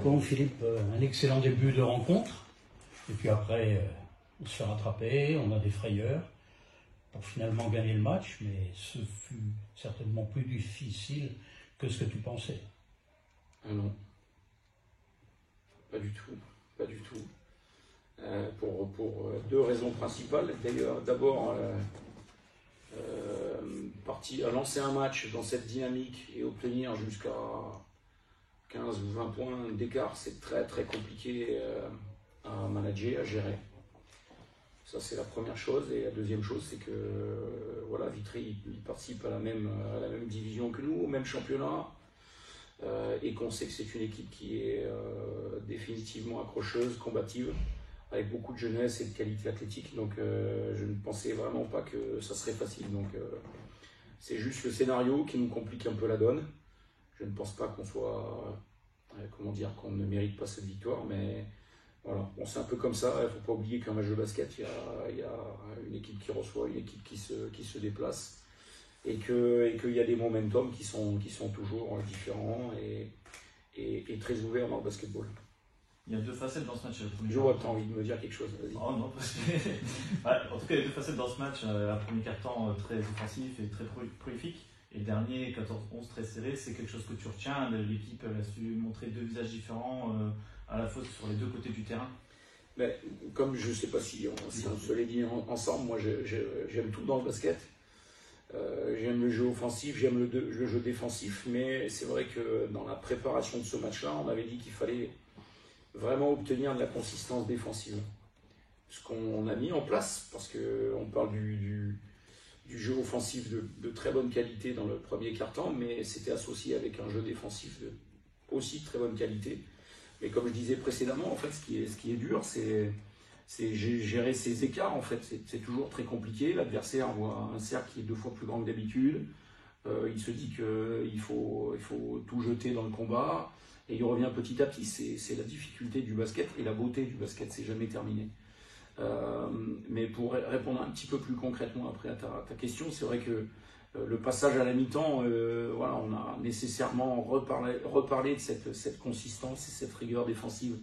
Bon, Philippe, un excellent début de rencontre. Et puis après, on se fait rattraper, on a des frayeurs pour finalement gagner le match, mais ce fut certainement plus difficile que ce que tu pensais. Ah non, pas du tout, pas du tout. Pour deux raisons principales. D'ailleurs, d'abord, lancer un match dans cette dynamique et obtenir jusqu'à 15 ou 20 points d'écart, c'est très très compliqué à manager, à gérer. Ça, c'est la première chose. Et la deuxième chose, c'est que voilà, Vitry il participe à la même division que nous, au même championnat, et qu'on sait que c'est une équipe qui est définitivement accrocheuse, combative, avec beaucoup de jeunesse et de qualité athlétique. Donc je ne pensais vraiment pas que ça serait facile. Donc c'est juste le scénario qui nous complique un peu la donne. Je ne pense pas qu'on soit, qu'on ne mérite pas cette victoire, mais voilà, bon, c'est un peu comme ça. Il ne faut pas oublier qu'un match de basket, il y a une équipe qui reçoit, une équipe qui se déplace, et qu'il y a des momentum qui sont toujours différents et très ouverts dans le basketball. Il y a deux facettes dans ce match. Je vois que tu as envie de me dire quelque chose, vas-y. Oh non, parce que... en tout cas, il y a deux facettes dans ce match. Un premier quart-temps très offensif et très prolifique. Et le dernier, 14-11, très serré. C'est quelque chose que tu retiens. L'équipe a su montrer deux visages différents à la fois sur les deux côtés du terrain. Mais, comme je ne sais pas si on se l'est dit ensemble, moi j'aime tout dans le basket. J'aime le jeu offensif, j'aime le jeu défensif. Mais c'est vrai que dans la préparation de ce match-là, on avait dit qu'il fallait vraiment obtenir de la consistance défensive. Ce qu'on a mis en place, parce qu'on parle du jeu offensif de très bonne qualité dans le premier quart-temps, mais c'était associé avec un jeu défensif de aussi très bonne qualité. Mais comme je disais précédemment, en fait, ce qui est dur, c'est gérer ces écarts. En fait, c'est toujours très compliqué. L'adversaire voit un cercle qui est 2 fois plus grand que d'habitude. Il se dit qu'il faut tout jeter dans le combat. Et il revient petit à petit. C'est la difficulté du basket et la beauté du basket. C'est jamais terminé. Mais pour répondre un petit peu plus concrètement après à ta question, c'est vrai que le passage à la mi-temps, voilà, on a nécessairement reparlé de cette consistance et cette rigueur défensive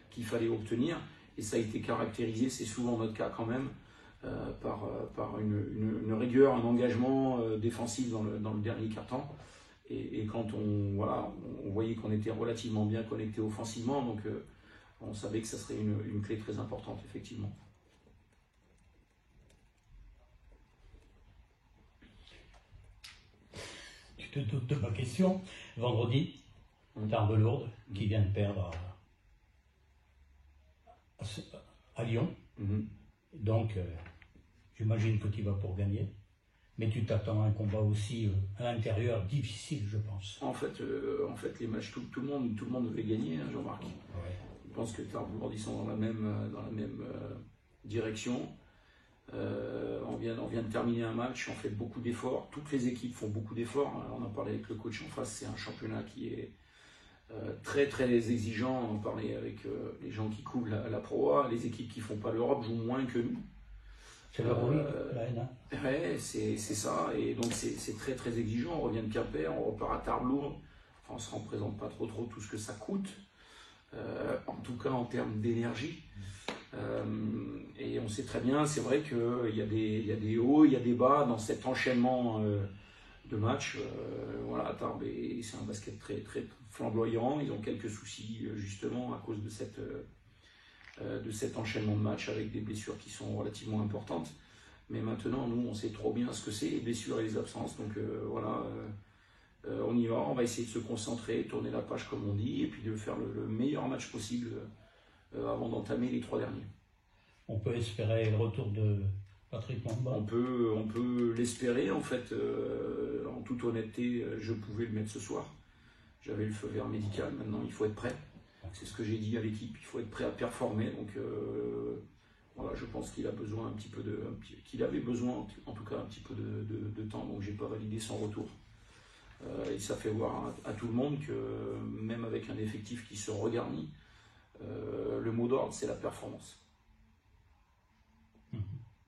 qu'il fallait obtenir. Et ça a été caractérisé, c'est souvent notre cas quand même, par une rigueur, un engagement défensif dans le dernier quart-temps. Et quand on voyait qu'on était relativement bien connecté offensivement, donc on savait que ça serait une clé très importante, effectivement. Tu te doutes de ma question. Vendredi, Tarbes-Lourdes, qui vient de perdre à Lyon. Donc, j'imagine que tu vas pour gagner. Mais tu t'attends à un combat aussi à l'intérieur difficile, je pense. En fait, les matchs, tout le monde veut gagner, hein, Jean-Marc. Ouais. Je pense que Tarbes-Lourdes, ils sont dans la même direction. On vient de terminer un match, on fait beaucoup d'efforts. Toutes les équipes font beaucoup d'efforts. On en parlait avec le coach en face. C'est un championnat qui est très très exigeant. On en parlait avec les gens qui couvrent la Pro A. Les équipes qui font pas l'Europe jouent moins que nous. C'est la haine. Ouais, c'est ça. Et donc c'est très très exigeant. On revient de Quimper, on repart à Tarbes-Lourdes. Enfin, on ne se représente pas trop tout ce que ça coûte. En tout cas en termes d'énergie. Et on sait très bien, c'est vrai qu'il y a des hauts, il y a des bas dans cet enchaînement de matchs. Voilà, Tarbes, c'est un basket très, très flamboyant. Ils ont quelques soucis justement à cause de cet enchaînement de matchs avec des blessures qui sont relativement importantes. Mais maintenant, nous, on sait trop bien ce que c'est, les blessures et les absences. Donc voilà, on y va, on va essayer de se concentrer, tourner la page comme on dit, et puis de faire le meilleur match possible avant d'entamer les 3 derniers. On peut espérer le retour de Patrick Mbamba. On peut l'espérer, en fait. En toute honnêteté, je pouvais le mettre ce soir. J'avais le feu vert médical, maintenant il faut être prêt. C'est ce que j'ai dit à l'équipe, il faut être prêt à performer. Donc voilà, je pense qu'il a besoin qu'il avait besoin en tout cas un petit peu de temps, donc j'ai pas validé son retour. Et ça fait voir à tout le monde que même avec un effectif qui se regarnit, le mot d'ordre c'est la performance.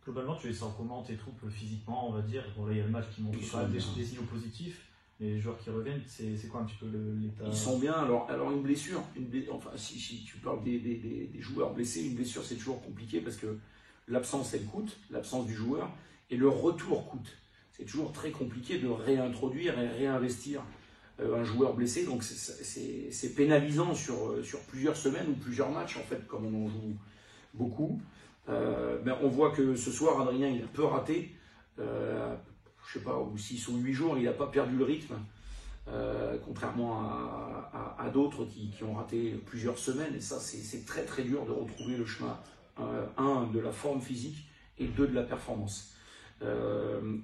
Globalement, tu les sens comment tes troupes physiquement, on va dire? Bon, là, il y a le match qui montre pas des signaux positifs. les joueurs qui reviennent, c'est quoi un petit peu l'état? Ils sont bien. Alors une blessure, enfin si tu parles des joueurs blessés, une blessure c'est toujours compliqué parce que l'absence elle coûte, l'absence du joueur, et le retour coûte. C'est toujours très compliqué de réintroduire et réinvestir un joueur blessé, donc c'est pénalisant sur plusieurs semaines ou plusieurs matchs en fait, comme on en joue beaucoup. On voit que ce soir Adrien il a peu raté, je sais pas, ou 6 ou 8 jours, il n'a pas perdu le rythme, contrairement à d'autres qui ont raté plusieurs semaines, et ça c'est très très dur de retrouver le chemin, de la forme physique et 2 de la performance.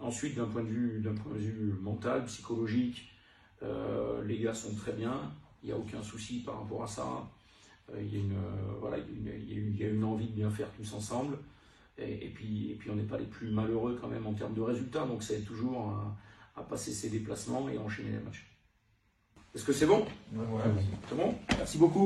Ensuite d'un point de vue mental, psychologique, les gars sont très bien, il n'y a aucun souci par rapport à ça. Il y a une envie de bien faire tous ensemble, et puis on n'est pas les plus malheureux quand même en termes de résultats, donc ça aide toujours à passer ses déplacements et à enchaîner les matchs. Est-ce que c'est bon? Ouais. C'est bon? Merci beaucoup.